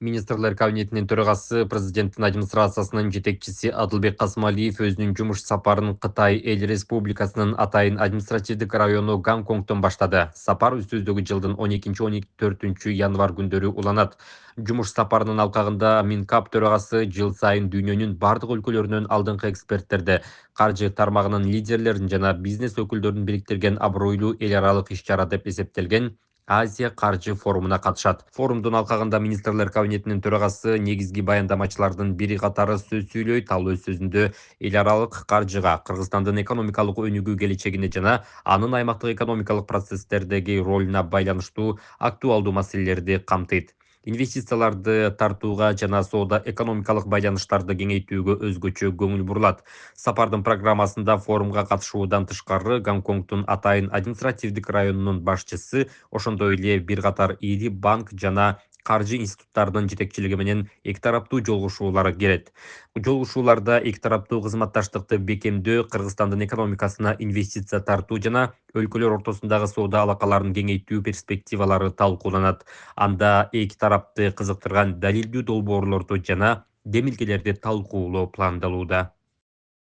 Министрлер кабинетинин төрагасы, президенттин администрациясынын жетекчиси Адылбек Касымалиев өзүнүн жумуш сапарын Кытай Эл Республикасынын Атайын административдик району Гонконгдон баштады. Сапар өздөгү жылдын 12-14 январь күндөрү уланат. Жумуш сапарынын алкагында Минкап төрагасы жыл сайын дүйнөнүн бардык өлкөлөрүнөн алдыңкы эксперттерди, каржы тармагынын лидерлерин жана бизнес өкүлдөрүн бириктирген абройлуу эл аралык иш-чара деп эсептелген Азия каржы форумуна катышат. Форумдун алкагында министрлер кабинетинин төрагасы негизги баяндамачылардын бири катары сөз сүйлөйт. Ал өз сөзүндө эл аралык каржыга, Кыргызстандын экономикалык өнүгүү келечегине жана анын аймактык экономикалык процесстердеги ролуна байланыштуу актуалдуу маселелерди камтыйт. Инвестицияларды тартууга жана соода экономикалык байланыштарды кеңейтүүгө өзгөчө көңүл бурулат. Сапардын программасында форумга катышуудан тышкары Гонконгдун Атайын административдик районунун башчысы, ошондой эле бир катар ири банк жана каржы институттарынын жетекчилиги менен эки тараптуу жолугушуулар келет. Жолугушууларда эки тараптуу кызматташтыкты бекемдөө, Кыргызстандын экономикасына инвестиция тартуу жана өлкөлөр ортосундагы соода алакаларын кеңейтүү перспективалары талкууланат. Анда эки тарапты кызыктырган далилдүү долбоорлорду жана демилгелерди талкуулоо пландалууда.